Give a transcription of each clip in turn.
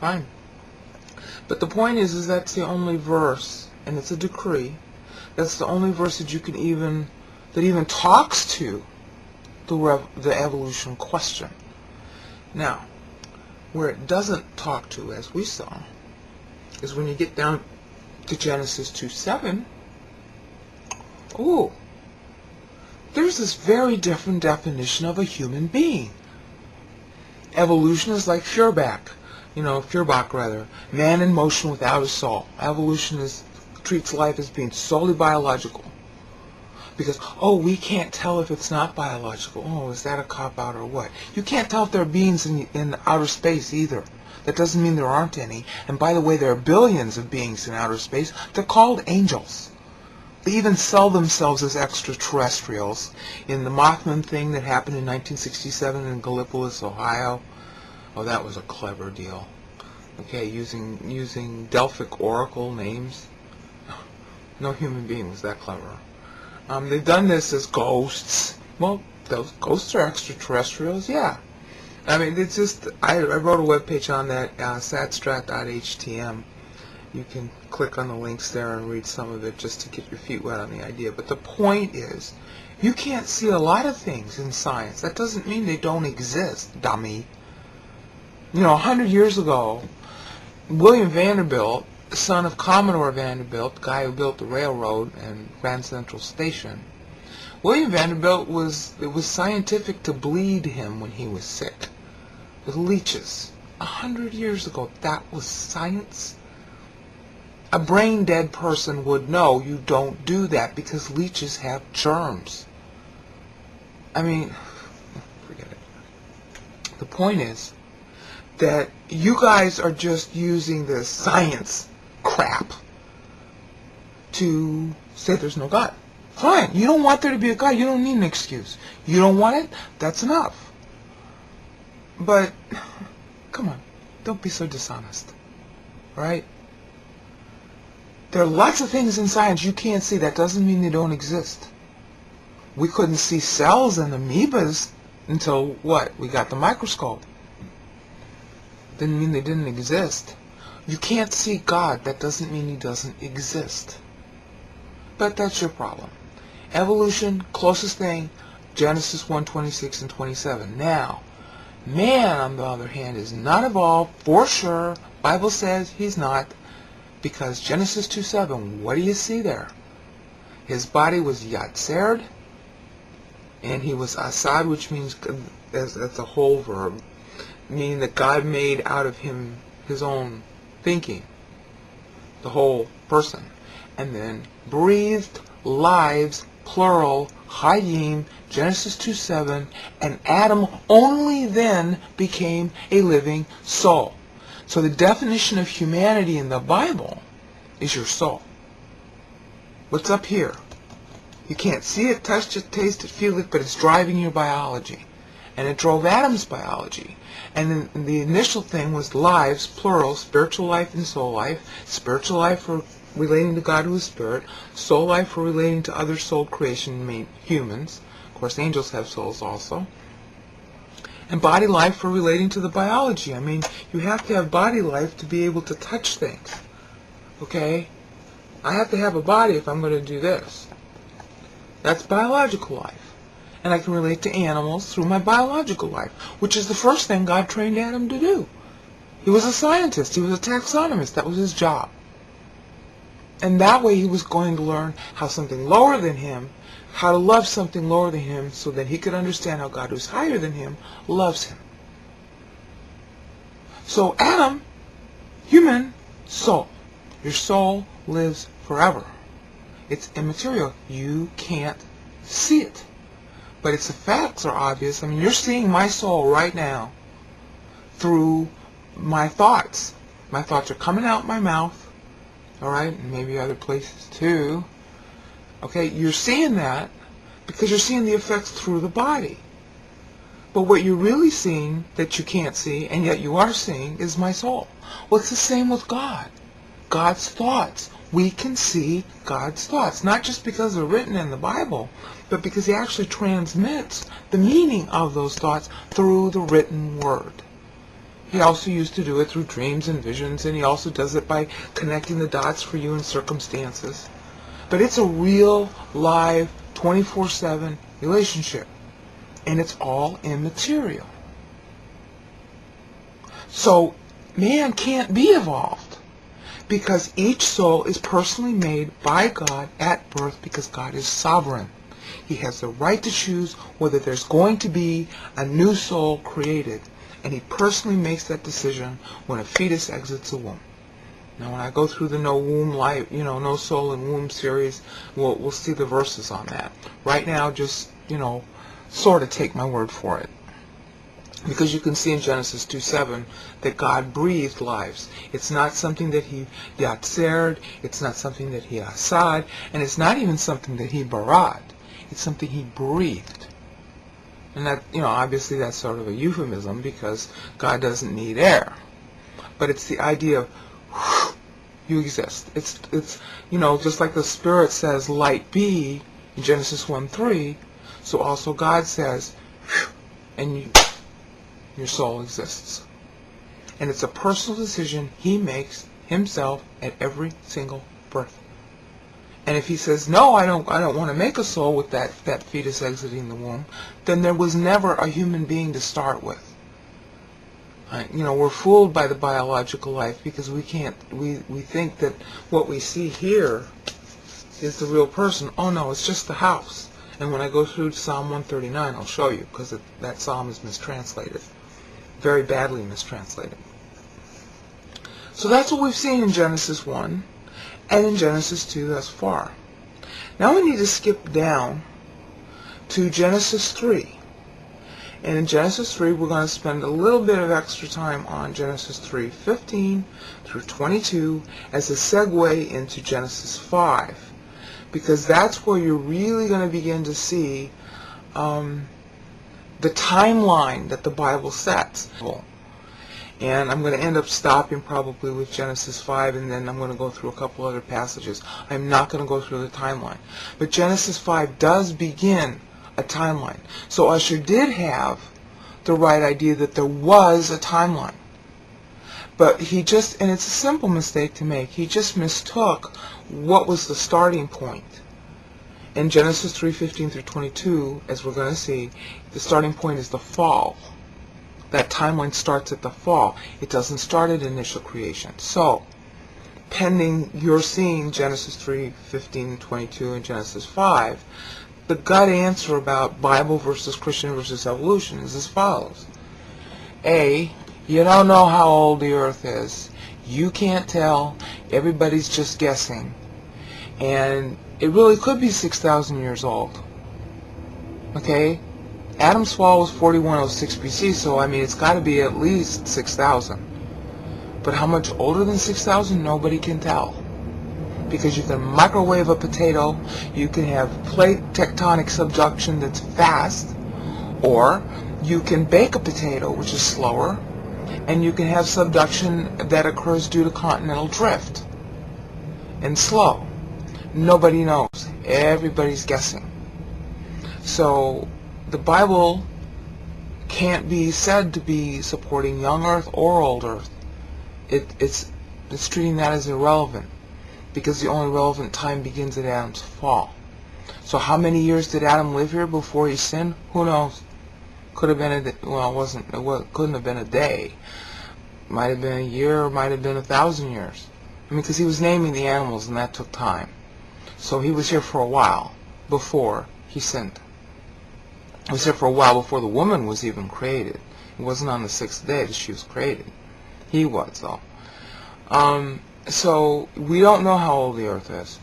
Fine. But the point is that's the only verse, and it's a decree. That's the only verse that you can even talks to the evolution question. Now, where it doesn't talk to, as we saw, is when you get down to Genesis 2:7. Oh, there's this very different definition of a human being. Evolution is like Feuerbach, man in motion without a soul. Evolution treats life as being solely biological. Because, we can't tell if it's not biological. Is that a cop-out or what? You can't tell if there are beings in outer space either. That doesn't mean there aren't any. And by the way, there are billions of beings in outer space. They're called angels. They even sell themselves as extraterrestrials. In the Mothman thing that happened in 1967 in Gallipolis, Ohio, that was a clever deal. Okay, using Delphic oracle names. No human being was that clever. They've done this as ghosts. Well, those ghosts are extraterrestrials, yeah. I mean, it's just, I wrote a webpage on that, satstrat.htm. You can click on the links there and read some of it just to get your feet wet on the idea. But the point is, you can't see a lot of things in science. That doesn't mean they don't exist, dummy. 100 years ago, William Vanderbilt, son of Commodore Vanderbilt, the guy who built the railroad and Grand Central Station, William Vanderbilt it was scientific to bleed him when he was sick with leeches. 100 years ago, that was science. A brain-dead person would know you don't do that because leeches have germs. I mean, forget it. The point is that you guys are just using this science crap to say there's no God. Fine. You don't want there to be a God. You don't need an excuse. You don't want it? That's enough. But, come on. Don't be so dishonest. Right? There are lots of things in science you can't see. That doesn't mean they don't exist. We couldn't see cells and amoebas until, what? We got the microscope. Didn't mean they didn't exist. You can't see God. That doesn't mean he doesn't exist. But that's your problem. Evolution, closest thing, Genesis 1:26 and 27. Now, man, on the other hand, is not evolved, for sure. Bible says he's not. Because Genesis 2:7, what do you see there? His body was yatsered, and he was asad, which means, as a whole verb, meaning that God made out of him his own thinking, the whole person, and then breathed lives, plural, Hayim, Genesis 2:7, and Adam only then became a living soul. So the definition of humanity in the Bible is your soul. What's up here? You can't see it, touch it, taste it, feel it, but it's driving your biology. And it drove Adam's biology. And then the initial thing was lives, plural, spiritual life and soul life. Spiritual life for relating to God who is spirit. Soul life for relating to other soul creation, humans. Of course, angels have souls also. And body life for relating to the biology. I mean, you have to have body life to be able to touch things. Okay? I have to have a body if I'm going to do this. That's biological life. And I can relate to animals through my biological life, which is the first thing God trained Adam to do. He was a scientist. He was a taxonomist. That was his job. And that way he was going to learn how something lower than him, how to love something lower than him, so that he could understand how God who's higher than him loves him. So Adam, human, soul. Your soul lives forever. It's immaterial. You can't see it. But its effects are obvious. I mean, you're seeing my soul right now through my thoughts. My thoughts are coming out my mouth. Alright? And maybe other places too. Okay? You're seeing that because you're seeing the effects through the body. But what you're really seeing that you can't see, and yet you are seeing, is my soul. Well, it's the same with God. God's thoughts. We can see God's thoughts, not just because they're written in the Bible, but because he actually transmits the meaning of those thoughts through the written word. He also used to do it through dreams and visions, and he also does it by connecting the dots for you in circumstances. But it's a real, live, 24/7 relationship. And it's all immaterial. So, man can't be evolved, because each soul is personally made by God at birth, because God is sovereign. He has the right to choose whether there's going to be a new soul created, and he personally makes that decision when a fetus exits the womb. Now, when I go through the No Womb Life, No Soul in Womb series, we'll see the verses on that. Right now, just, sort of take my word for it. Because you can see in Genesis 2:7 that God breathed lives. It's not something that he yatsered, it's not something that he asad, and it's not even something that he barad. It's something he breathed. And that, obviously that's sort of a euphemism, because God doesn't need air. But it's the idea of, you exist. It's just like the Spirit says, light be, in Genesis 1:3, so also God says, and your soul exists. And it's a personal decision he makes himself at every single birth. And if he says, no, I don't want to make a soul with that fetus exiting the womb, then there was never a human being to start with. We're fooled by the biological life, because we think that what we see here is the real person. Oh no, it's just the house. And when I go through Psalm 139, I'll show you, because that psalm is mistranslated. Very badly mistranslated. So that's what we've seen in Genesis 1 and in Genesis 2 thus far. Now we need to skip down to Genesis 3. And in Genesis 3, we're going to spend a little bit of extra time on Genesis 3:15 through 22 as a segue into Genesis 5. Because that's where you're really going to begin to see the timeline that the Bible sets. And I'm going to end up stopping probably with Genesis 5, and then I'm going to go through a couple other passages. I'm not going to go through the timeline. But Genesis 5 does begin a timeline. So Usher did have the right idea that there was a timeline. But and it's a simple mistake to make, he just mistook what was the starting point. In Genesis 3:15 through 22, as we're going to see, the starting point is the fall. That timeline starts at the fall. It doesn't start at initial creation. So, pending you're seeing Genesis 3:15, 22, and Genesis 5, the gut answer about Bible versus Christian versus evolution is as follows. A, you don't know how old the earth is. You can't tell. Everybody's just guessing. And it really could be 6,000 years old. Okay? Adam's fall was 4106 BC, so it's got to be at least 6,000. But how much older than 6,000, nobody can tell. Because you can microwave a potato, you can have plate tectonic subduction that's fast, or you can bake a potato, which is slower, and you can have subduction that occurs due to continental drift, and slow. Nobody knows. Everybody's guessing. So the Bible can't be said to be supporting young earth or old earth. It's treating that as irrelevant, because the only relevant time begins at Adam's fall. So how many years did Adam live here before he sinned? Who knows? Could have been couldn't have been a day. Might have been a year, or might have been 1,000 years. Because he was naming the animals, and that took time. So he was here for a while before he sinned. He was here for a while before the woman was even created. It wasn't on the 6th day that she was created. He was, though. So we don't know how old the earth is.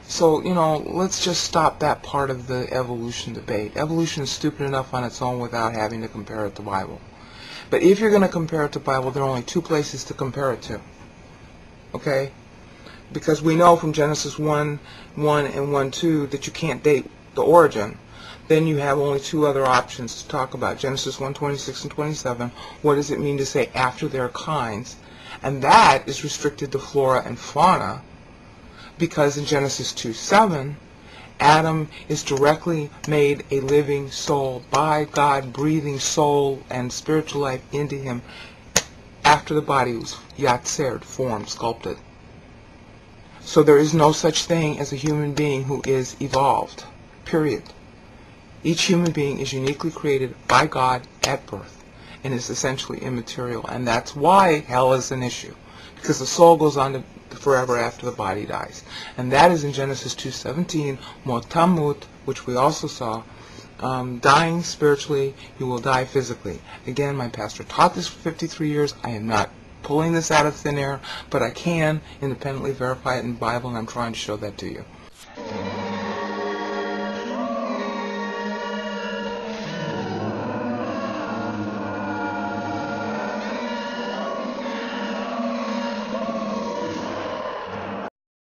So, let's just stop that part of the evolution debate. Evolution is stupid enough on its own without having to compare it to Bible. But if you're going to compare it to Bible, there are only two places to compare it to. Okay? Because we know from Genesis 1:1 and 1:2 that you can't date the origin. Then you have only two other options to talk about. Genesis 1:26 and 27. What does it mean to say after their kinds? And that is restricted to flora and fauna, because in Genesis 2:7, Adam is directly made a living soul by God, breathing soul and spiritual life into him after the body was yatsered, formed, sculpted. So there is no such thing as a human being who is evolved, period. Each human being is uniquely created by God at birth and is essentially immaterial. And that's why hell is an issue, because the soul goes on to forever after the body dies. And that is in Genesis 2:17, motamut, which we also saw. Dying spiritually, you will die physically. Again, my pastor taught this for 53 years. I am not pulling this out of thin air, but I can independently verify it in the Bible, and I'm trying to show that to you.